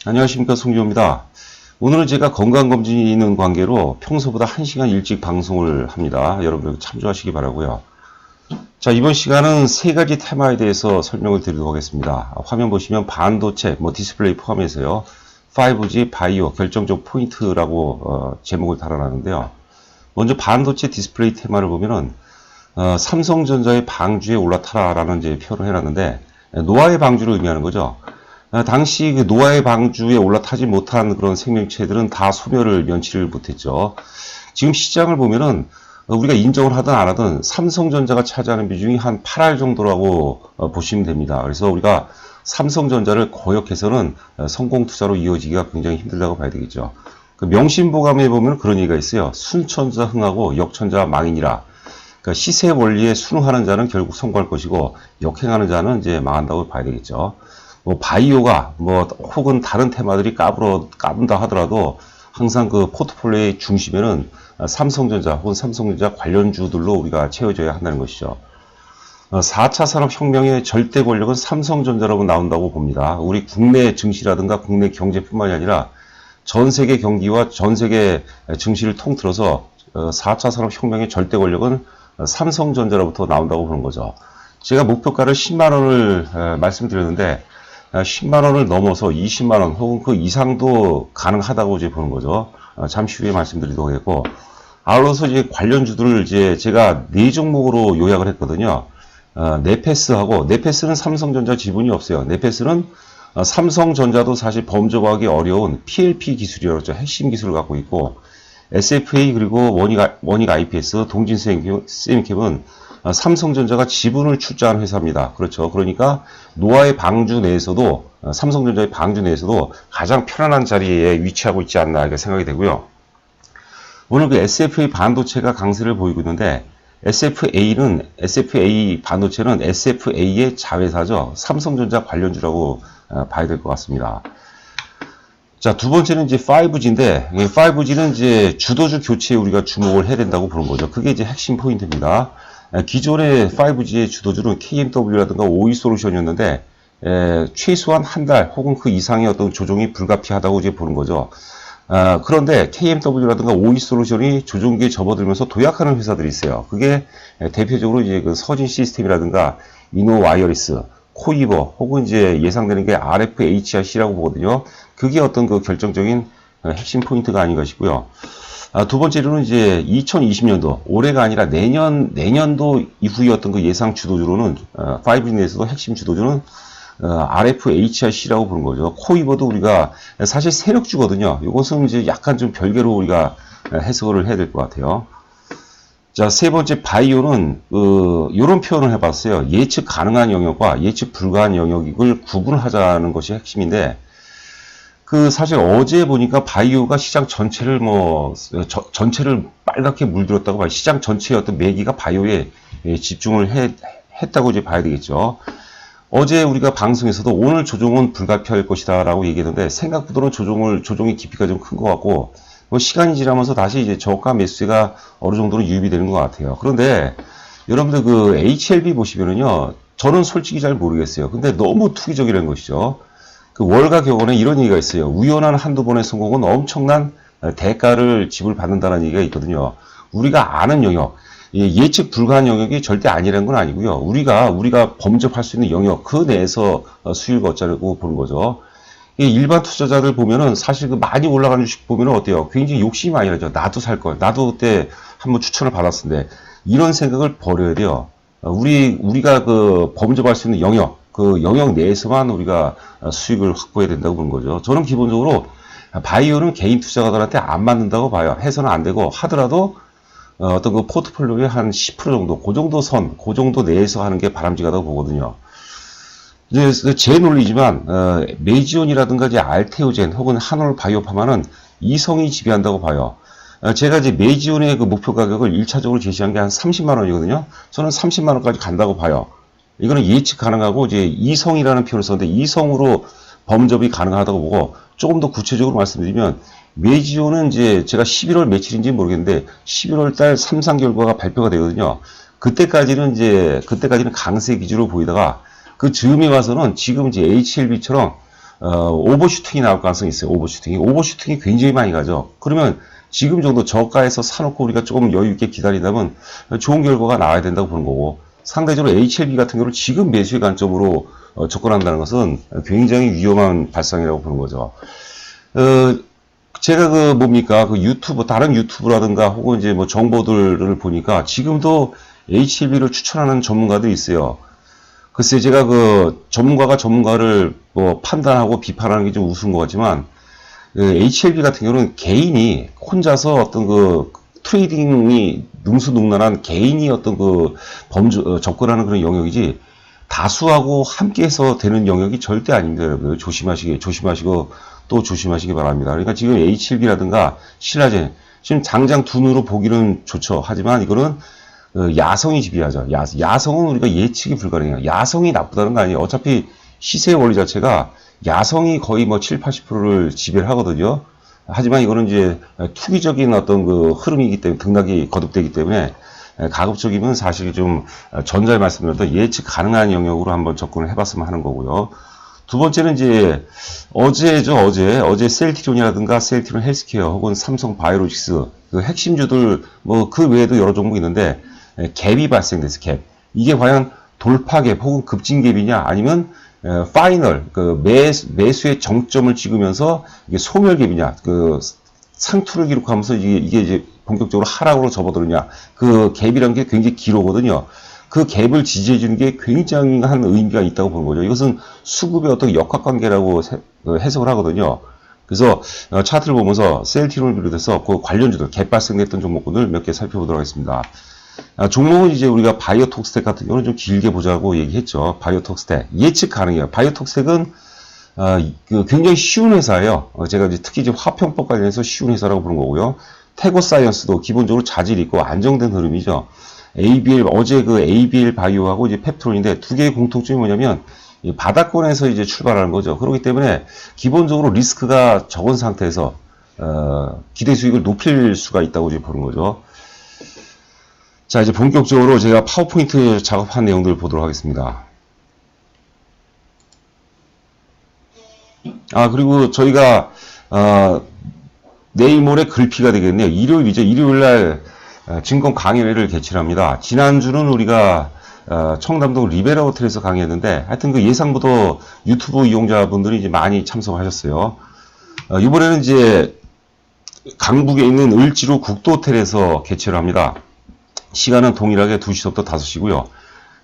안녕하십니까, 송지호입니다. 오늘은 제가 건강검진이 있는 관계로 평소보다 1시간 일찍 방송을 합니다. 여러분 참조하시기 바라고요. 자, 이번 시간은 세 가지 테마에 대해서 설명을 드리도록 하겠습니다. 화면 보시면 반도체, 디스플레이 포함해서요. 5G, 바이오, 결정적 포인트라고 제목을 달아놨는데요. 먼저 반도체 디스플레이 테마를 보면은 삼성전자의 방주에 올라타라라는 이제 표현을 해놨는데 노아의 방주를 의미하는 거죠. 당시 그 노아의 방주에 올라타지 못한 그런 생명체들은 다 소멸을 면치를 못했죠. 지금 시장을 보면은 우리가 인정을 하든 안 하든 삼성전자가 차지하는 비중이 한 8할 정도라고 보시면 됩니다. 그래서 우리가 삼성전자를 거역해서는 성공 투자로 이어지기가 굉장히 힘들다고 봐야 되겠죠. 그 명심보감에 보면 그런 얘기가 있어요. 순천자 흥하고 역천자 망이니라. 그러니까 시세 원리에 순응하는 자는 결국 성공할 것이고 역행하는 자는 이제 망한다고 봐야 되겠죠. 바이오가 혹은 다른 테마들이 까분다 하더라도 항상 그 포트폴리오의 중심에는 삼성전자 혹은 삼성전자 관련주들로 우리가 채워져야 한다는 것이죠. 4차 산업혁명의 절대 권력은 삼성전자라고 나온다고 봅니다. 우리 국내 증시라든가 국내 경제뿐만이 아니라 전 세계 경기와 전 세계 증시를 통틀어서 4차 산업혁명의 절대 권력은 삼성전자로부터 나온다고 보는 거죠. 제가 목표가를 10만원을 말씀드렸는데 10만원을 넘어서 20만원 혹은 그 이상도 가능하다고 이제 보는 거죠. 잠시 후에 말씀드리도록 하겠고, 아울러서 이제 관련주들을 이제 제가 4종목으로 요약을 했거든요. 네페스하고, 네페스는 삼성전자 지분이 없어요. 네페스는 삼성전자도 사실 범접하기 어려운 PLP 기술이었죠. 핵심 기술을 갖고 있고, SFA 그리고 원익 IPS, 동진세미캠은 삼성전자가 지분을 출자한 회사입니다. 그렇죠. 그러니까 노아의 방주 내에서도 삼성전자의 방주 내에서도 가장 편안한 자리에 위치하고 있지 않나 이렇게 생각이 되고요. 오늘 그 SFA 반도체가 강세를 보이고 있는데 SFA 반도체는 SFA의 자회사죠. 삼성전자 관련주라고 봐야 될 것 같습니다. 자, 두 번째는 이제 5G인데, 5G는 이제 주도주 교체에 우리가 주목을 해야 된다고 보는 거죠. 그게 이제 핵심 포인트입니다. 기존의 5G의 주도주는 KMW라든가 OE솔루션이었는데, 최소한 한 달 혹은 그 이상의 어떤 조정이 불가피하다고 이제 보는 거죠. 그런데 KMW라든가 OE솔루션이 조종기에 접어들면서 도약하는 회사들이 있어요. 그게 대표적으로 이제 그 서진 시스템이라든가 이노와이어리스, 코이버 혹은 이제 예상되는 게 RFHRC라고 보거든요. 그게 어떤 그 결정적인 핵심 포인트가 아닌 것이고요. 두 번째로는 이제 2020년도 올해가 아니라 내년도 이후의 어떤 그 예상 주도주로는 5G 내에서도 핵심 주도주는 RFHRC라고 부르는 거죠. 코이버도 우리가 사실 세력주거든요. 이것은 이제 약간 좀 별개로 우리가 해석을 해야 될 것 같아요. 자, 세 번째 바이오는 이런 표현을 해봤어요. 예측 가능한 영역과 예측 불가한 영역을 구분하자는 것이 핵심인데, 사실 어제 보니까 바이오가 시장 전체를 전체를 빨갛게 물들었다고 봐요. 시장 전체의 어떤 매기가 바이오에 집중을 했다고 이제 봐야 되겠죠. 어제 우리가 방송에서도 오늘 조정은 불가피할 것이다 라고 얘기했는데, 생각보다는 조정의 깊이가 좀 큰 것 같고, 시간이 지나면서 다시 이제 저가 매수세가 어느 정도는 유입이 되는 것 같아요. 그런데 여러분들 그 HLB 보시면은요, 저는 솔직히 잘 모르겠어요. 근데 너무 투기적이라는 것이죠. 그 월가 격언에 이런 얘기가 있어요. 우연한 한두 번의 성공은 엄청난 대가를 지불받는다는 얘기가 있거든요. 우리가 아는 영역, 예측 불가한 영역이 절대 아니라는 건 아니고요. 우리가 범접할 수 있는 영역, 그 내에서 수익을 얻자고 보는 거죠. 일반 투자자들 보면은 사실 그 많이 올라가는 주식 보면은 어때요? 굉장히 욕심이 많이 나죠. 나도 살 걸. 나도 그때 한번 추천을 받았는데 이런 생각을 버려야 돼요. 우리가 그 범접할 수 있는 영역, 그 영역 내에서만 우리가 수익을 확보해야 된다고 보는 거죠. 저는 기본적으로 바이오는 개인 투자가들한테 안 맞는다고 봐요. 해서는 안 되고 하더라도 어떤 그 포트폴리오의 한 10% 정도, 그 정도 내에서 하는 게 바람직하다고 보거든요. 이제 제 논리지만 메지온이라든가 이제 알테오젠 혹은 한올 바이오파마는 이성이 지배한다고 봐요. 제가 이제 메지온의 그 목표 가격을 1차적으로 제시한 게 한 30만 원이거든요. 저는 30만 원까지 간다고 봐요. 이거는 예측 가능하고 이제 이성이라는 표현을 썼는데 이성으로 범접이 가능하다고 보고, 조금 더 구체적으로 말씀드리면 메지온은 이제 제가 11월 며칠인지 모르겠는데 11월 달 3상 결과가 발표가 되거든요. 그때까지는 강세 기준으로 보이다가 그 즈음에 와서는 지금 이제 HLB처럼 오버슈팅이 나올 가능성이 있어요. 오버슈팅이 굉장히 많이 가죠. 그러면 지금 정도 저가에서 사놓고 우리가 조금 여유 있게 기다리다면 좋은 결과가 나와야 된다고 보는 거고, 상대적으로 HLB 같은 경우는 지금 매수의 관점으로 접근한다는 것은 굉장히 위험한 발상이라고 보는 거죠. 제가 다른 유튜브라든가 혹은 이제 뭐 정보들을 보니까 지금도 HLB를 추천하는 전문가들이 있어요. 글쎄, 제가 전문가를 뭐 판단하고 비판하는 게 좀 우스운 것 같지만, HLB 같은 경우는 개인이 혼자서 어떤 트레이딩이 능수능란한 개인이 어떤 접근하는 그런 영역이지, 다수하고 함께해서 되는 영역이 절대 아닙니다, 여러분. 조심하시고 또 조심하시기 바랍니다. 그러니까 지금 HLB라든가 신라젠, 지금 장장 두 눈으로 보기는 좋죠. 하지만 이거는 야성이 지배하죠. 야성은 우리가 예측이 불가능해요. 야성이 나쁘다는 거 아니에요. 어차피 시세의 원리 자체가 야성이 거의 뭐 7, 80%를 지배를 하거든요. 하지만 이거는 이제 투기적인 어떤 흐름이기 때문에, 등락이 거듭되기 때문에 가급적이면 사실 좀 전자에 말씀드렸던 예측 가능한 영역으로 한번 접근을 해봤으면 하는 거고요. 두 번째는 이제 어제 셀트리온이라든가 셀트리온 헬스케어 혹은 삼성 바이오로직스 핵심주들 뭐 그 외에도 여러 종목 있는데 갭이 발생됐어. 갭. 이게 과연 돌파갭 혹은 급진갭이냐 아니면 파이널 매수의 정점을 찍으면서 이게 소멸갭이냐 상투를 기록하면서 이게 이제 본격적으로 하락으로 접어드느냐 그 갭이라는 게 굉장히 길어거든요. 그 갭을 지지해 주는 게 굉장한 의미가 있다고 보는 거죠. 이것은 수급의 어떤 역학관계라고 해석을 하거든요. 그래서 차트를 보면서 셀트리온을 비롯해서 그 관련주들 갭 발생됐던 종목군을 몇 개 살펴보도록 하겠습니다. 종목은 이제 우리가 바이오톡스텍 같은 경우는 좀 길게 보자고 얘기했죠. 바이오톡스텍 예측 가능해요. 바이오톡스텍은 굉장히 쉬운 회사예요. 제가 이제 특히 이제 화평법 관련해서 쉬운 회사라고 보는 거고요. 태고사이언스도 기본적으로 자질 있고 안정된 흐름이죠. 어제 ABL 바이오하고 이제 펩트론인데 두 개의 공통점이 뭐냐면 바닥권에서 이제 출발하는 거죠. 그렇기 때문에 기본적으로 리스크가 적은 상태에서 기대 수익을 높일 수가 있다고 이제 보는 거죠. 자, 이제 본격적으로 제가 파워포인트 작업한 내용들을 보도록 하겠습니다. 그리고 저희가 내일 모레 글피가 되겠네요. 일요일이죠. 일요일날 증권 강의회를 개최합니다. 지난주는 우리가 청담동 리베라 호텔에서 강의했는데 하여튼 예상보다 유튜브 이용자분들이 이제 많이 참석하셨어요. 이번에는 이제 강북에 있는 을지로 국도호텔에서 개최를 합니다. 시간은 동일하게 2시부터 5시고요.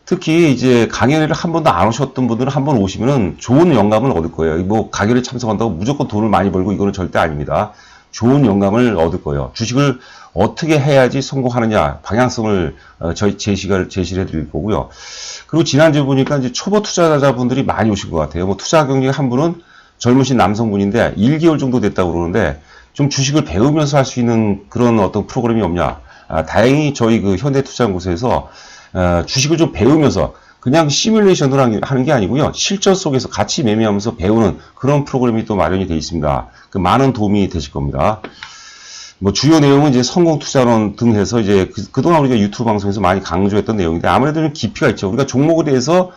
특히 이제 강연회를 한 번도 안 오셨던 분들은 한 번 오시면은 좋은 영감을 얻을 거예요. 뭐 강연에 참석한다고 무조건 돈을 많이 벌고 이거는 절대 아닙니다. 좋은 영감을 얻을 거예요. 주식을 어떻게 해야지 성공하느냐 방향성을 제시를 해드릴 거고요. 그리고 지난주에 보니까 이제 초보 투자자분들이 많이 오신 것 같아요. 뭐 투자 경력 한 분은 젊으신 남성분인데 1개월 정도 됐다고 그러는데 좀 주식을 배우면서 할 수 있는 그런 어떤 프로그램이 없냐. 다행히 저희 현대투자연구소에서 주식을 좀 배우면서 그냥 시뮬레이션을 하는 게 아니고요. 실전 속에서 같이 매매하면서 배우는 그런 프로그램이 또 마련이 되어 있습니다. 많은 도움이 되실 겁니다. 뭐 주요 내용은 이제 성공투자론 등 해서 이제 그동안 우리가 유튜브 방송에서 많이 강조했던 내용인데 아무래도 좀 깊이가 있죠. 우리가 종목에 대해서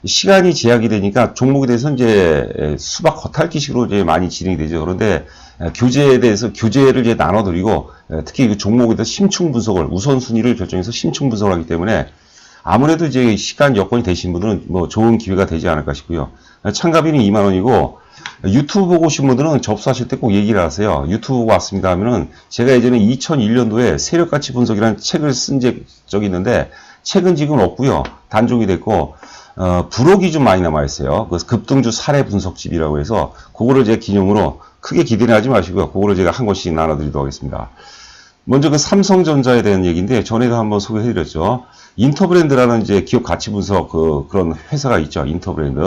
시간이 제약이 되니까 종목에 대해서 이제 수박 겉핥기식으로 이제 많이 진행이 되죠. 그런데 교재를 이제 나눠드리고 특히 그 종목에 대해서 심층 분석을 우선순위를 결정해서 심층 분석을 하기 때문에 아무래도 이제 시간 여건이 되신 분들은 뭐 좋은 기회가 되지 않을까 싶고요. 참가비는 2만원이고 유튜브 보고 오신 분들은 접수하실 때 꼭 얘기를 하세요. 유튜브 보고 왔습니다 하면은 제가 예전에 2001년도에 세력가치 분석이라는 책을 쓴 적이 있는데 책은 지금 없고요. 단종이 됐고 부록이 좀 많이 남아있어요. 그래서 급등주 사례 분석집이라고 해서 그거를 제가 기념으로 크게 기대는 하지 마시고요. 그거를 제가 한 권씩 나눠드리도록 하겠습니다. 먼저 삼성전자에 대한 얘기인데 전에도 한번 소개해드렸죠. 인터브랜드라는 이제 기업 가치 분석 그런 회사가 있죠. 인터브랜드.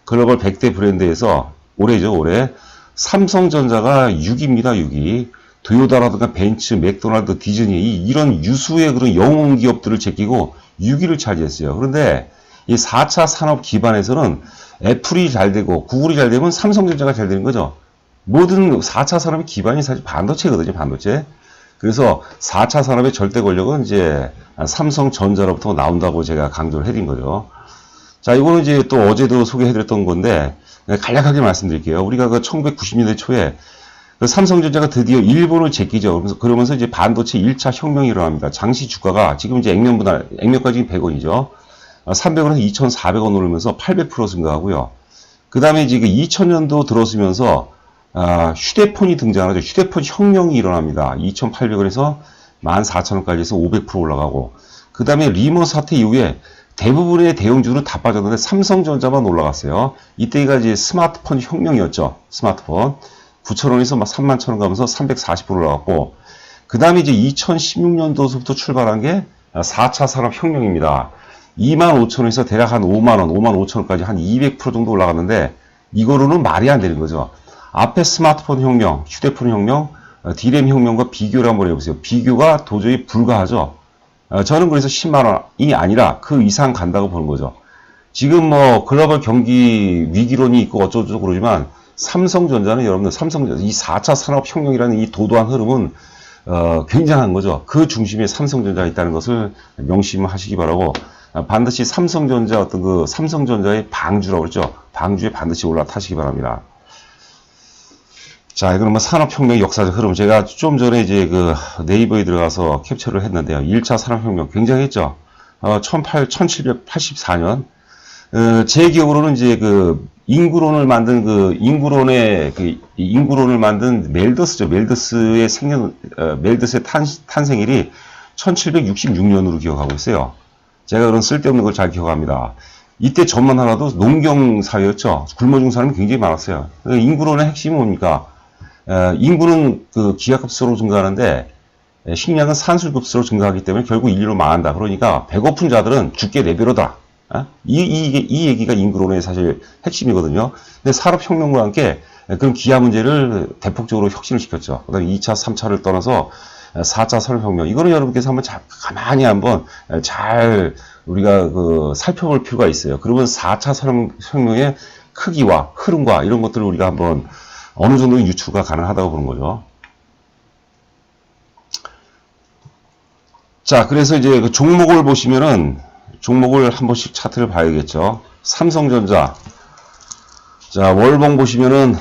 글로벌 100대 브랜드에서 올해 삼성전자가 6위입니다. 6위. 도요타라든가 벤츠, 맥도날드, 디즈니 이런 유수의 그런 영웅 기업들을 제끼고 6위를 차지했어요. 그런데 이 4차 산업 기반에서는 애플이 잘 되고 구글이 잘 되면 삼성전자가 잘 되는 거죠. 모든 4차 산업의 기반이 사실 반도체거든요. 반도체. 그래서 4차 산업의 절대 권력은 이제 삼성전자로부터 나온다고 제가 강조를 해드린 거죠. 자, 이거는 이제 또 어제도 소개해드렸던 건데 간략하게 말씀드릴게요. 우리가 그 1990년대 초에 그 삼성전자가 드디어 일본을 제끼죠. 그러면서 이제 반도체 1차 혁명이 일어납니다. 당시 주가가 지금 이제 액면가 지금 100원이죠. 300원에서 2,400원 오르면서 800% 증가하고요. 그 다음에 이제 2000년도 들어서면서 휴대폰이 등장하죠. 휴대폰 혁명이 일어납니다. 2,800원에서 14,000원까지 해서 500% 올라가고, 그 다음에 리먼 사태 이후에 대부분의 대형주는 다 빠졌는데 삼성전자만 올라갔어요. 이때가 이제 스마트폰 혁명이었죠. 스마트폰 9,000원에서 막 31,000원 가면서 340% 올라갔고, 그 다음에 이제 2016년도부터 출발한 게 4차 산업혁명입니다. 25,000원에서 대략 한 5만원, 55,000원까지 한 200% 정도 올라갔는데, 이거로는 말이 안 되는 거죠. 앞에 스마트폰 혁명, 휴대폰 혁명, D램 혁명과 비교를 한번 해보세요. 비교가 도저히 불가하죠. 저는 그래서 10만원이 아니라 그 이상 간다고 보는 거죠. 지금 뭐 글로벌 경기 위기론이 있고 어쩌고 그러지만 삼성전자는 여러분들 삼성전자 이 4차 산업혁명이라는 이 도도한 흐름은 굉장한 거죠. 그 중심에 삼성전자가 있다는 것을 명심하시기 바라고, 반드시 삼성전자 어떤 그 삼성전자의 방주라고 그랬죠. 방주에 반드시 올라타시기 바랍니다. 자, 이거는 뭐 산업혁명의 역사적 흐름. 제가 좀 전에 이제 그 네이버에 들어가서 캡처를 했는데요. 1차 산업혁명 굉장했죠. 1784년. 제 기억으로는 이제 그 인구론을 만든 인구론을 만든 멜더스죠. 멜더스의 멜더스의 탄생일이 1766년으로 기억하고 있어요. 제가 그런 쓸데없는 걸 잘 기억합니다. 이때 전만 하나도 농경사회였죠. 굶어 죽은 사람이 굉장히 많았어요. 인구론의 핵심이 뭡니까? 인구는 그 기하급수로 증가하는데 식량은 산술급수로 증가하기 때문에 결국 인류로 망한다. 그러니까 배고픈 자들은 죽게 내버려다. 이 얘기가 인구론의 사실 핵심이거든요. 근데 산업혁명과 함께 그런 기하 문제를 대폭적으로 혁신을 시켰죠. 그 다음에 2차, 3차를 떠나서 4차 산업혁명. 이거는 여러분께서 한번 가만히 한번 잘 우리가 그 살펴볼 필요가 있어요. 그러면 4차 산업혁명의 크기와 흐름과 이런 것들을 우리가 한번 어느 정도 유추가 가능하다고 보는 거죠. 자, 그래서 이제 그 종목을 보시면은 종목을 한 번씩 차트를 봐야겠죠. 삼성전자. 자, 월봉 보시면은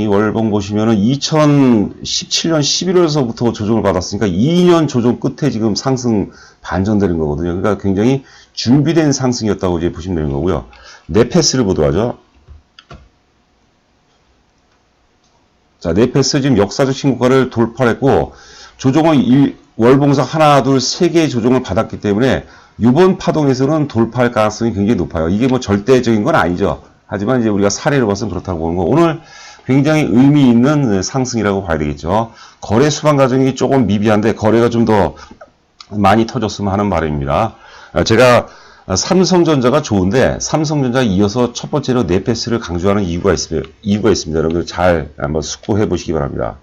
월봉 보시면은 2017년 11월서부터 조정을 받았으니까 2년 조정 끝에 지금 상승 반전되는 거거든요. 그러니까 굉장히 준비된 상승이었다고 이제 보시면 되는 거고요. 네페스를 보도록 하죠. 자, 네페스 지금 역사적 신고가를 돌파했고, 조정은 월봉상 하나, 둘, 세 개의 조정을 받았기 때문에 이번 파동에서는 돌파할 가능성이 굉장히 높아요. 이게 뭐 절대적인 건 아니죠. 하지만 이제 우리가 사례로 봐서는 그렇다고 보는 거. 오늘 굉장히 의미 있는 상승이라고 봐야 되겠죠. 거래 수반 과정이 조금 미비한데 거래가 좀 더 많이 터졌으면 하는 바람입니다. 제가 삼성전자가 좋은데 삼성전자 이어서 첫 번째로 네페스를 강조하는 이유가 있습니다. 여러분들 잘 한번 숙고해 보시기 바랍니다.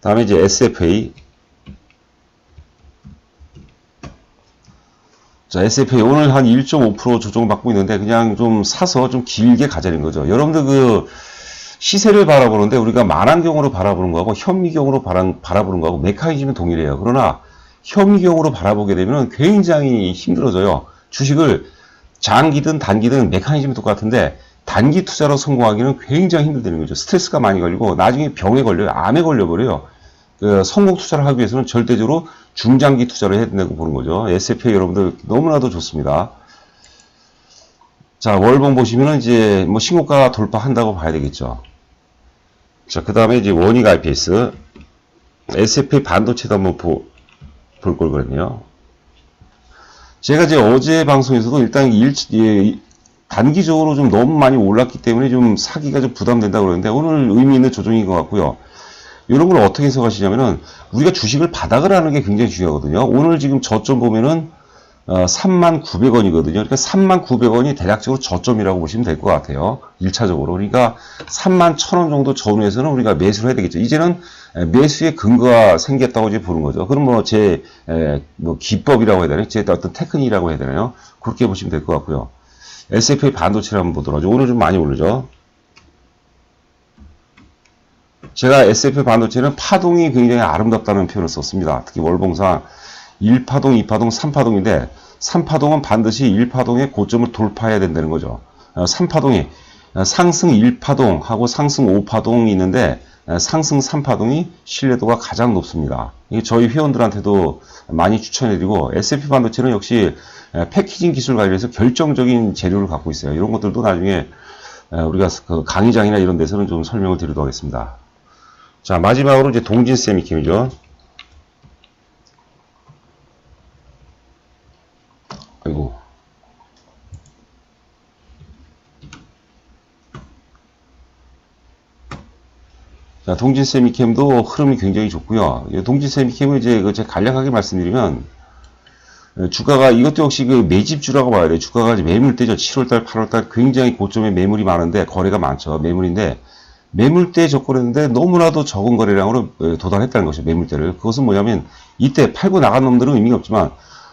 다음에 이제 SFA. 자, SFA 오늘 한 1.5% 조정받고 있는데 그냥 좀 사서 좀 길게 가자는 거죠. 여러분들 그 시세를 바라보는데 우리가 만환경으로 바라보는 거하고 현미경으로 바라보는 거하고 메커니즘은 동일해요. 그러나 현미경으로 바라보게 되면 굉장히 힘들어져요. 주식을 장기든 단기든 메커니즘이 똑같은데 단기 투자로 성공하기는 굉장히 힘들다는 거죠. 스트레스가 많이 걸리고 나중에 병에 걸려요. 암에 걸려버려요. 그 성공 투자를 하기 위해서는 절대적으로 중장기 투자를 해야 된다고 보는 거죠. SFA 여러분들 너무나도 좋습니다. 자, 월봉 보시면은 이제 뭐 신고가 돌파한다고 봐야 되겠죠. 자, 그 다음에 이제 원익 IPS, SFA 반도체도 한번 볼 걸 그랬네요. 제가 이제 어제 방송에서도 일단 단기적으로 좀 너무 많이 올랐기 때문에 좀 사기가 좀 부담된다고 그러는데 오늘 의미 있는 조정인 것 같고요. 이런 걸 어떻게 해석하시냐면은 우리가 주식을 바닥을 하는 게 굉장히 중요하거든요. 오늘 지금 저점 보면은 39,000원이거든요. 그러니까 39,000원이 대략적으로 저점이라고 보시면 될 것 같아요. 1차적으로. 그러니까 31,000원 정도 전후에서는 우리가 매수를 해야 되겠죠. 이제는 매수의 근거가 생겼다고 이제 보는 거죠. 그럼 뭐 뭐 기법이라고 해야 되나요? 제 어떤 테크닉이라고 해야 되나요? 그렇게 보시면 될 것 같고요. SFA 반도체를 한번 보도록 하죠. 오늘 좀 많이 오르죠. 제가 SFA 반도체는 파동이 굉장히 아름답다는 표현을 썼습니다. 특히 월봉상 1파동, 2파동, 3파동인데 3파동은 반드시 1파동의 고점을 돌파해야 된다는 거죠. 3파동이 상승 1파동하고 상승 5파동이 있는데 상승 3파동이 신뢰도가 가장 높습니다. 이게 저희 회원들한테도 많이 추천해드리고 S&P 반도체는 역시 패키징 기술 관련해서 결정적인 재료를 갖고 있어요. 이런 것들도 나중에 우리가 그 강의장이나 이런 데서는 좀 설명을 드리도록 하겠습니다. 자, 마지막으로 이제 동진 세미캠이죠. 아이고. 자, 동진 세미캠도 흐름이 굉장히 좋고요. 동진 세미캠은 이제 제가 간략하게 말씀드리면 주가가 이것도 역시 그 매집주라고 봐야 돼요. 주가가 이제 매물대죠. 7월달, 8월달 굉장히 고점에 매물이 많은데 거래가 많죠. 매물인데 매물대에 접근했는데 너무나도 적은 거래량으로 도달했다는 것이죠. 매물대를. 그것은 뭐냐면 이때 팔고 나간 놈들은 의미가 없지만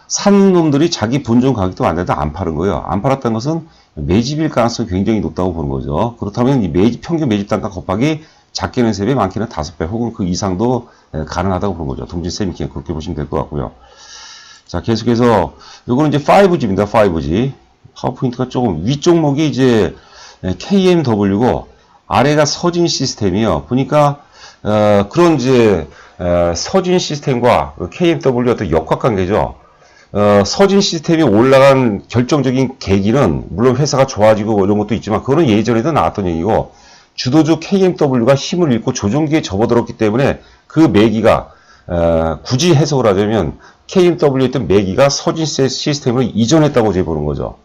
산 놈들이 자기 본전 가격도 안 되다 안 파는 거예요. 안 팔았다는 것은 매집일 가능성이 굉장히 높다고 보는 거죠. 그렇다면 이 평균 매집 단가 곱하기 작게는 3배, 많게는 5배 혹은 그 이상도 가능하다고 보는 거죠. 동진 세미캠 그렇게 보시면 될 것 같고요. 자, 계속해서 요거는 이제 5G입니다. 5G. 파워포인트가 조금 위쪽목이 이제 KMW고 아래가 서진 시스템이요. 보니까 그런 이제 서진 시스템과 KMW 어떤 역학관계죠. 서진 시스템이 올라간 결정적인 계기는 물론 회사가 좋아지고 이런 것도 있지만 그거는 예전에도 나왔던 얘기고 주도주 KMW가 힘을 잃고 조종기에 접어들었기 때문에 그 매기가 굳이 해석을 하자면 KMW에 있던 매기가 서진 시스템을 이전했다고 제 보는 거죠.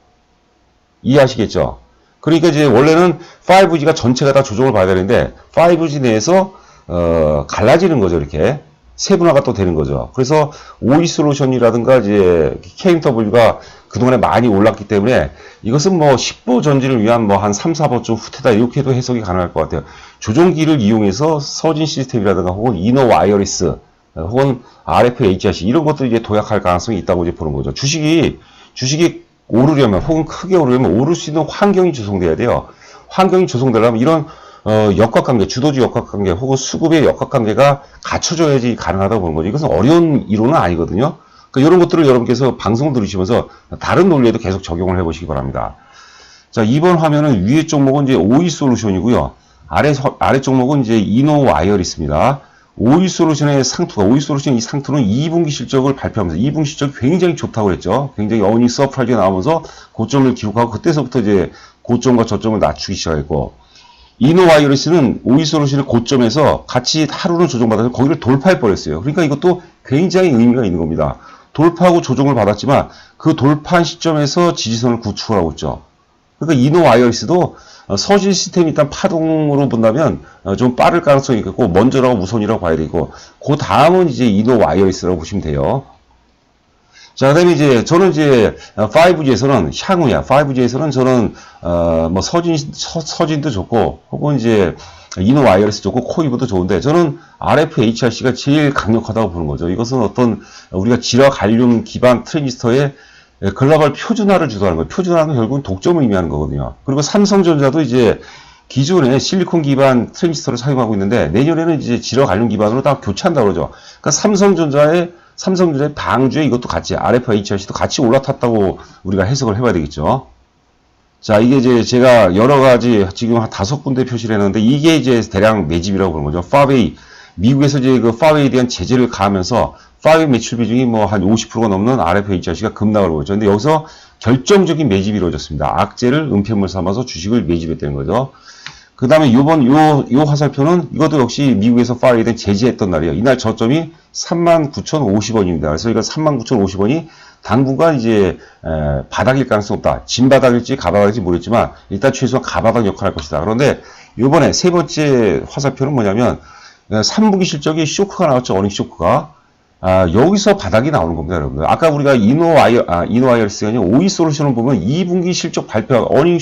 이해하시겠죠? 그러니까 이제 원래는 5G가 전체가 다 조정을 받아야 되는데 5G 내에서 갈라지는 거죠. 이렇게 세분화가 또 되는 거죠. 그래서 오이솔루션이라든가 이제 KMW가 그동안에 많이 올랐기 때문에 이것은 뭐 10보 전진을 위한 뭐 한 3, 4보쯤 후퇴다 이렇게도 해석이 가능할 것 같아요. 조종기를 이용해서 서진 시스템이라든가 혹은 이너 와이어리스 혹은 RFHRC 이런 것들이 이제 도약할 가능성이 있다고 이제 보는 거죠. 주식이 오르려면 혹은 크게 오르려면 오를 수 있는 환경이 조성돼야 돼요. 환경이 조성되려면 이런 역학관계, 주도주 역학관계 혹은 수급의 역학관계가 갖춰져야지 가능하다고 보는 거죠. 이것은 어려운 이론은 아니거든요. 그러니까 이런 것들을 여러분께서 방송 들으시면서 다른 논리에도 계속 적용을 해보시기 바랍니다. 자, 이번 화면은 위에 종목은 이제 오이솔루션이고요. 아래 종목은 이제 이노 와이어리스입니다. 오이솔루션의 상투가, 오이솔루션 이 상투는 2분기 실적을 발표하면서 2분기 실적이 굉장히 좋다고 그랬죠. 굉장히 어닝 서프라이즈가 나오면서 고점을 기록하고 그때서부터 이제 고점과 저점을 낮추기 시작했고 이노와이어리스는 오이솔루션의 고점에서 같이 하루는 조정받아서 거기를 돌파해 버렸어요. 그러니까 이것도 굉장히 의미가 있는 겁니다. 돌파하고 조정을 받았지만 그 돌파한 시점에서 지지선을 구축을 하고 있죠. 그러니까 이노와이어리스도 서진 시스템이 일단 파동으로 본다면 좀 빠를 가능성이 있고 먼저라고 우선이라고 봐야 되고 그 다음은 이제 이노와이어리스라고 보시면 돼요. 자, 그다음에 이제 저는 이제 5G에서는 향후야. 5G에서는 저는 뭐 서진도 좋고 혹은 이제 이노 와이어리스 좋고 코이브도 좋은데 저는 RFHRC가 제일 강력하다고 보는 거죠. 이것은 어떤 우리가 질화 관련 기반 트랜지스터의 글로벌 표준화를 주도하는 거예요. 표준화는 결국은 독점을 의미하는 거거든요. 그리고 삼성전자도 이제 기존에 실리콘 기반 트랜지스터를 사용하고 있는데 내년에는 이제 질화 관련 기반으로 다 교체한다고 그러죠. 그러니까 삼성전자의 방주에 이것도 같이 RFHRC도 같이 올라탔다고 우리가 해석을 해봐야 되겠죠. 자, 이게 이제 제가 여러 가지 지금 한 5군데 표시를 했는데 이게 이제 대량 매집이라고 보는 거죠. 파웨이 미국에서 이제 그 파웨이에 대한 제재를 가하면서 파웨이 매출 비중이 뭐 한 50%가 넘는 RFHRC가 급락을 보였죠. 근데 여기서 결정적인 매집이 이루어졌습니다. 악재를 은폐물 삼아서 주식을 매집했다는 거죠. 그 다음에 요 화살표는 이것도 역시 미국에서 파웨이에 대한 제재했던 날이에요. 이날 저점이 39,050원입니다. 그래서 이거 39,050원이 당분간 이제 바닥일 가능성이 없다. 진바닥일지 가바닥일지 모르겠지만 일단 최소한 가바닥 역할을 할 것이다. 그런데 이번에 세 번째 화살표는 뭐냐면 3분기 실적이 쇼크가 나왔죠. 어닝 쇼크가. 여기서 바닥이 나오는 겁니다, 여러분들. 아까 우리가 이노와이어리스가 아니라 오이솔루션을 보면 2분기 실적 발표, 어닝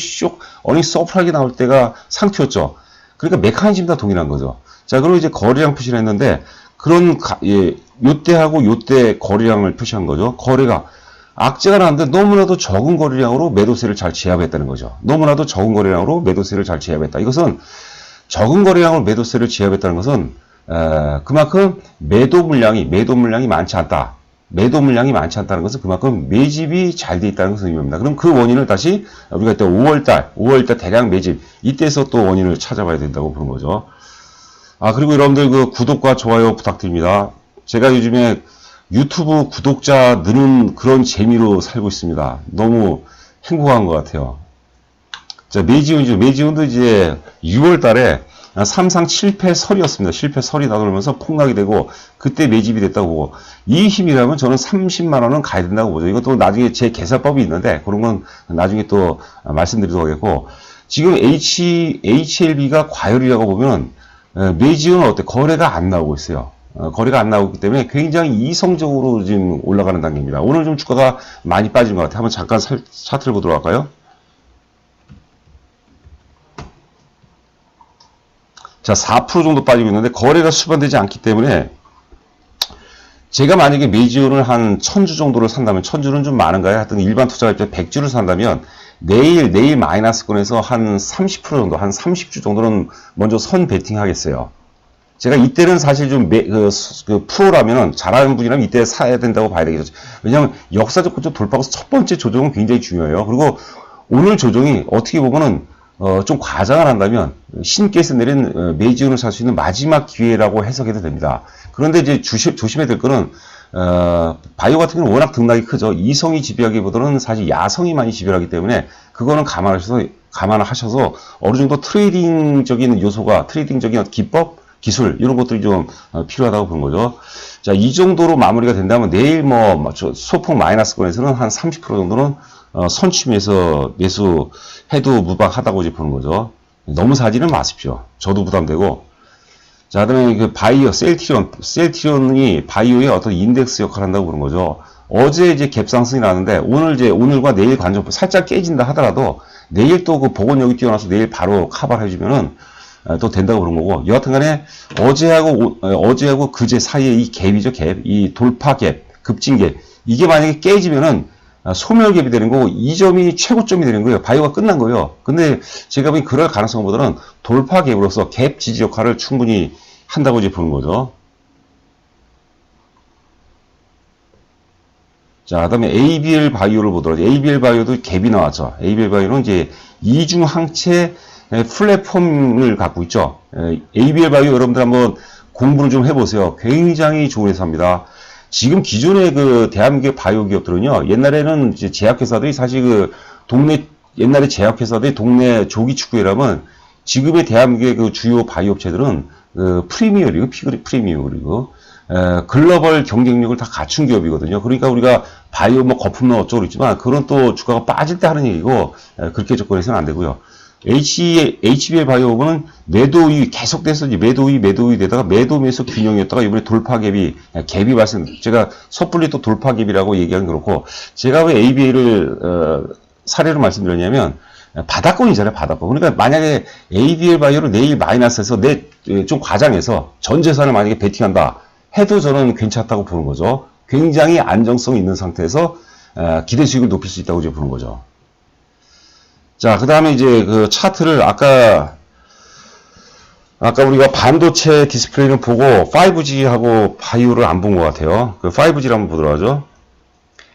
서프라이즈 나올 때가 상투였죠. 그러니까 메커니즘 다 동일한 거죠. 자, 그리고 이제 거래량 표시를 했는데, 요때하고 요때 거래량을 표시한 거죠. 거래가 악재가 나는데 너무나도 적은 거래량으로 매도세를 잘 제압했다는 거죠. 너무나도 적은 거래량으로 매도세를 잘 제압했다. 이것은 적은 거래량으로 매도세를 제압했다는 것은 그만큼 매도 물량이 많지 않다. 매도 물량이 많지 않다는 것은 그만큼 매집이 잘 돼 있다는 것을 의미합니다. 그럼 그 원인을 다시 우리가 이때 5월달 대량 매집, 이때에서 또 원인을 찾아봐야 된다고 보는 거죠. 그리고 여러분들 그 구독과 좋아요 부탁드립니다. 제가 요즘에 유튜브 구독자 느는 그런 재미로 살고 있습니다. 너무 행복한 것 같아요. 자, 매지운도 이제 6월 달에 삼상 실패설이었습니다. 실패설이 나돌면서 폭락이 되고 그때 매집이 됐다고 보고, 이 힘이라면 저는 30만원은 가야 된다고 보죠. 이것도 나중에 제 계산법이 있는데 그런 건 나중에 또 말씀드리도록 하겠고, 지금 HLB가 과열이라고 보면 매지운은 어때? 거래가 안 나오고 있어요. 거래가 안 나오기 때문에 굉장히 이성적으로 지금 올라가는 단계입니다. 오늘 좀 주가가 많이 빠진 것 같아요. 한번 잠깐 차트를 보도록 할까요? 자, 4% 정도 빠지고 있는데 거래가 수반되지 않기 때문에, 제가 만약에 매지온을 한 1000주 정도를 산다면, 1000주는 좀 많은가요? 하여튼 일반 투자할 때 100주를 산다면 내일 마이너스권에서 한 30% 정도, 한 30주 정도는 먼저 선 베팅 하겠어요. 제가 이때는 사실 좀 프로라면, 잘하는 분이라면 이때 사야 된다고 봐야 되겠죠. 왜냐하면 역사적 고점 돌파하고서 첫 번째 조정은 굉장히 중요해요. 그리고 오늘 조정이 어떻게 보면은 좀 과장을 한다면 신께서 내린 매지운을 살 수 있는 마지막 기회라고 해석해도 됩니다. 그런데 이제 조심해야 될 거는, 바이오 같은 경우는 워낙 등락이 크죠. 이성이 지배하기보다는 사실 야성이 많이 지배하기 때문에 그거는 감안하셔서 어느 정도 트레이딩적인 요소가, 트레이딩적인 기법, 기술, 이런 것들이 좀 필요하다고 보는 거죠. 자, 이 정도로 마무리가 된다면 내일 소폭 마이너스권에서는 한 30% 정도는 선취매에서 매수해도 무방하다고 이제 보는 거죠. 너무 사지는 마십시오. 저도 부담되고. 자, 그다음에 그 바이오, 셀트리온이 바이오의 어떤 인덱스 역할을 한다고 보는 거죠. 어제 이제 갭상승이 나는데 오늘과 내일 관점 살짝 깨진다 하더라도 내일 또 그 복원력이 뛰어나서 내일 바로 커버를 해주면은 또 된다고 그런 거고, 여하튼간에 어제하고 그제 사이에 이 갭이죠, 갭, 이 돌파 갭, 급진 갭, 이게 만약에 깨지면은 소멸 갭이 되는 거고, 이 점이 최고점이 되는 거예요. 바이오가 끝난 거예요. 근데 제가 보기 그럴 가능성보다는 돌파 갭으로서 갭 지지 역할을 충분히 한다고 이제 보는 거죠. 자, 그다음에 ABL 바이오를 보더라도, ABL 바이오도 갭이 나왔죠. ABL 바이오는 이제 이중 항체 플랫폼을 갖고 있죠. ABL 바이오 여러분들 한번 공부를 좀 해보세요. 굉장히 좋은 회사입니다. 지금 기존의 그 대한민국의 바이오 기업들은요, 옛날에는 이제 제약회사들이 사실 옛날에 제약회사들이 동네 조기축구회라면, 지금의 대한민국의 그 주요 바이오 업체들은 프리미어리그, 프리미어리그, 글로벌 경쟁력을 다 갖춘 기업이거든요. 그러니까 우리가 바이오 거품은 어쩌고 있지만, 그건 또 주가가 빠질 때 하는 얘기고, 그렇게 접근해서는 안 되고요. HBL 바이오는 매도위 계속돼서 매도위 되다가 매도 매수 균형이었다가 이번에 돌파 갭이 발생. 제가 섣불리 또 돌파 갭이라고 얘기하는 그렇고, 제가 왜 ABL을 사례로 말씀드렸냐면, 바닥권이잖아요, 바닥권. 그러니까 만약에 ABL 바이오를 내일 마이너스해서 좀 과장해서 전 재산을 만약에 베팅한다 해도 저는 괜찮다고 보는 거죠. 굉장히 안정성 있는 상태에서 기대 수익을 높일 수 있다고 이제 보는 거죠. 자, 그 다음에 이제 그 차트를 아까 우리가 반도체 디스플레이를 보고 5G하고 바이오를 안 본 것 같아요. 그 5G를 한번 보도록 하죠.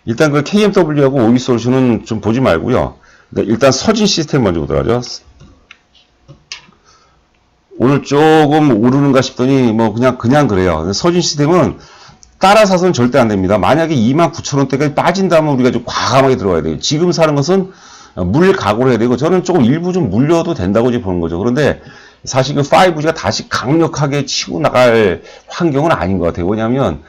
일단 그 KMW하고 OE솔루션은 좀 보지 말고요. 일단 서진 시스템 먼저 보도록 하죠. 오늘 조금 오르는가 싶더니 뭐 그냥 그래요. 서진 시스템은 따라 사서는 절대 안 됩니다. 만약에 29,000원대까지 빠진다면 우리가 좀 과감하게 들어가야 돼요. 지금 사는 것은 물 각오를 해야 되고, 저는 조금 일부 좀 물려도 된다고 이제 보는 거죠. 그런데 사실 그 5G가 다시 강력하게 치고 나갈 환경은 아닌 것 같아요. 왜냐하면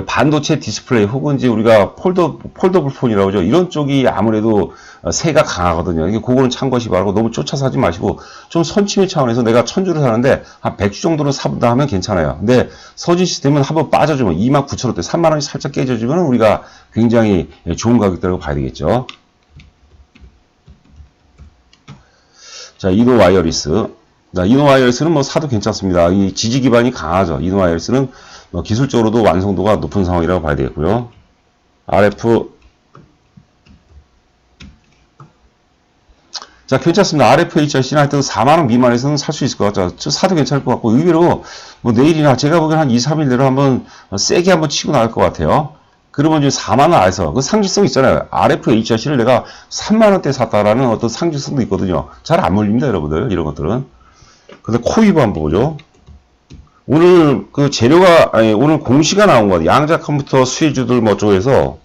반도체 디스플레이 혹은 이제 우리가 폴더블 폰이라고 하죠. 이런 쪽이 아무래도 세가 강하거든요. 이게 그거는 참고하시 바라고, 너무 쫓아서 하지 마시고 좀 선취매 차원에서 내가 1000주를 사는데 한 100주 정도를 사본다 하면 괜찮아요. 근데 서진 시스템은 한번 빠져주면 29,000원대, 3만원이 살짝 깨져주면 우리가 굉장히 좋은 가격대라고 봐야 되겠죠. 자, 이노와이어리스. 자, 이노와이어리스는 뭐 사도 괜찮습니다. 이 지지 기반이 강하죠. 이노와이어리스는 기술적으로도 완성도가 높은 상황이라고 봐야 되겠고요. RF. 자, 괜찮습니다. RFHRC는 하여튼 4만원 미만에서는 살 수 있을 것 같죠. 사도 괜찮을 것 같고, 의외로 뭐 내일이나 제가 보기엔 한 2, 3일 내로 한번 세게 한번 치고 나갈 것 같아요. 그러면 지금 4만원 안에서, 그 상징성 있잖아요. RFHRC를 내가 3만원대 샀다라는 어떤 상징성도 있거든요. 잘 안 몰립니다, 여러분들. 이런 것들은. 근데 코이버 한번 보죠. 오늘 그 재료가, 아니, 오늘 공시가 나온 것 같아요. 양자 컴퓨터 수혜주들 뭐 쪽에서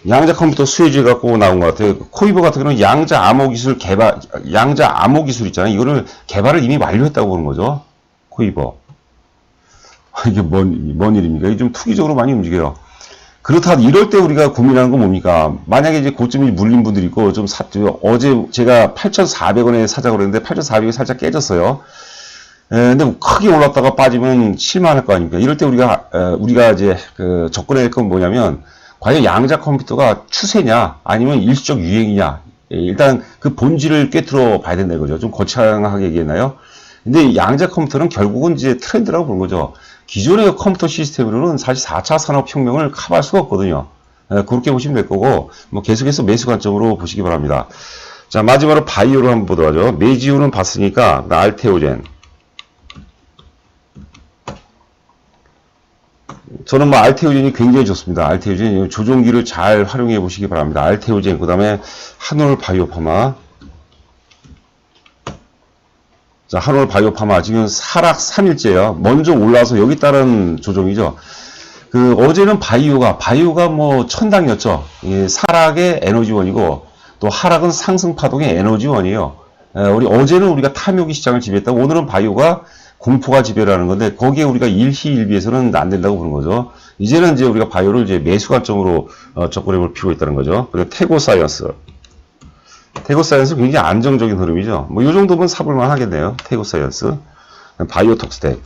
양자 컴퓨터 수혜주 갖고 나온 것 같아요. 코이버 같은 경우는 양자 암호 기술 개발, 양자 암호 기술 있잖아요. 이거를 개발을 이미 완료했다고 보는 거죠. 코이버. 이게 뭔 일입니까? 이게 좀 투기적으로 많이 움직여요. 그렇다, 이럴 때 우리가 고민하는 건 뭡니까? 만약에 이제 고점이 물린 분들이 있고, 어제 제가 8,400원에 사자고 그랬는데, 8,400원이 살짝 깨졌어요. 근데 크게 올랐다가 빠지면 실망할 거 아닙니까? 이럴 때 우리가 이제, 접근해야 할 건 뭐냐면, 과연 양자 컴퓨터가 추세냐, 아니면 일시적 유행이냐. 일단 그 본질을 꿰뚫어 봐야 된다 이거죠. 좀 거창하게 얘기했나요? 근데 양자 컴퓨터는 결국은 이제 트렌드라고 보는 거죠. 기존의 컴퓨터 시스템으로는 사실 4차 산업혁명을 커버할 수가 없거든요. 그렇게 보시면 될 거고, 뭐 계속해서 매수 관점으로 보시기 바랍니다. 자, 마지막으로 바이오를 한번 보도록 하죠. 메지오는 봤으니까, 알테오젠. 저는 뭐 알테오젠이 굉장히 좋습니다. 알테오젠 조종기를 잘 활용해 보시기 바랍니다. 알테오젠, 그 다음에 한올 바이오파마. 자, 한올 바이오파마 지금 하락 3일째요. 먼저 올라서 여기 따른 조정이죠. 어제는 바이오가 뭐 천당이었죠. 하락의 에너지원이고, 또 하락은 상승 파동의 에너지원이에요. 어제는 우리가 탐욕이 시장을 지배했다. 오늘은 바이오가 공포가 지배를 하는 건데, 거기에 우리가 일희일비해서는 안 된다고 보는 거죠. 이제는 이제 우리가 바이오를 이제 매수 관점으로 접근해 볼 필요가 있다는 거죠. 그리고 태고사이언스 굉장히 안정적인 흐름이죠. 뭐, 이 정도면 사볼만 하겠네요. 태고사이언스. 바이오톡스텍.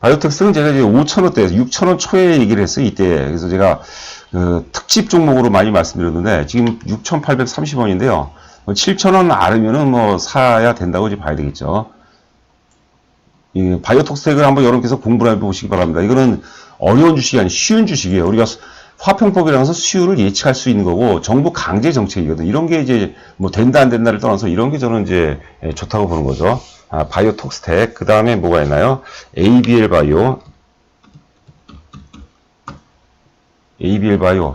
바이오톡스텍은 제가 이제 5,000원대, 6,000원 초에 얘기를 했어요. 이때. 그래서 제가, 특집 종목으로 많이 말씀드렸는데, 지금 6,830원인데요. 7,000원 아래면은 뭐, 사야 된다고 이제 봐야 되겠죠. 이 바이오톡스텍을 한번 여러분께서 공부를 해보시기 바랍니다. 이거는 어려운 주식이 아니고 쉬운 주식이에요. 우리가 화평법이라는 것은 수요를 예측할 수 있는 거고, 정부 강제 정책이거든. 이런 게 이제 뭐 된다 안 된다를 떠나서 이런 게 저는 이제 좋다고 보는 거죠. 바이오톡스텍. 그 다음에 뭐가 있나요? ABL 바이오.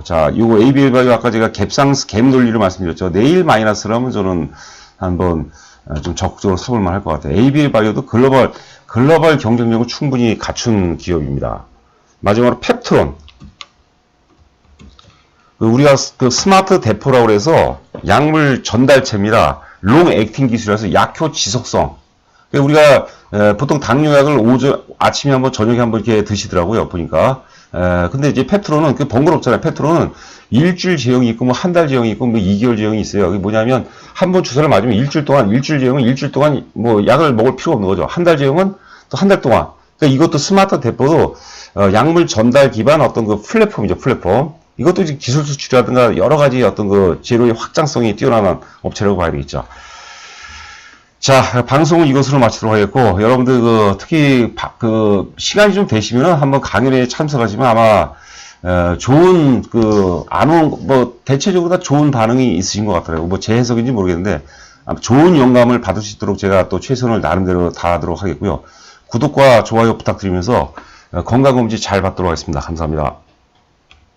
자, 요거 ABL 바이오 아까 제가 갭 논리를 말씀드렸죠. 내일 마이너스라면 저는 한번 좀 적극적으로 사볼만 할 것 같아요. ABL 바이오도 글로벌 경쟁력을 충분히 갖춘 기업입니다. 마지막으로 펩트론. 우리가 스마트 대포라고 해서 약물 전달체입니다. 롱 액팅 기술이라서 약효 지속성. 우리가 보통 당뇨약을 아침에 한번 저녁에 한번 이렇게 드시더라고요. 보니까. 근데 이제 펩트론은 번거롭잖아요. 펩트론은 일주일 제형이 있고 뭐 한 달 제형이 있고 뭐 2개월 제형이 있어요. 그게 뭐냐면 한 번 주사를 맞으면 일주일 제형은 일주일 동안 뭐 약을 먹을 필요가 없는 거죠. 한 달 제형은 또 한 달 동안. 그러니까 이것도 스마트 대포도 약물 전달 기반 어떤 플랫폼이죠. 플랫폼. 이것도 이제 기술 수출이라든가 여러 가지 어떤 재료의 확장성이 뛰어난 업체라고 봐야 되겠죠. 자, 방송은 이것으로 마치도록 하겠고, 여러분들 특히 시간이 좀 되시면 한번 강연에 참석하시면 아마 좋은 대체적으로 다 좋은 반응이 있으신 것 같더라고요. 뭐 제 해석인지 모르겠는데 좋은 영감을 받을 수 있도록 제가 또 최선을 나름대로 다하도록 하겠고요. 구독과 좋아요 부탁드리면서 건강검진 잘 받도록 하겠습니다. 감사합니다.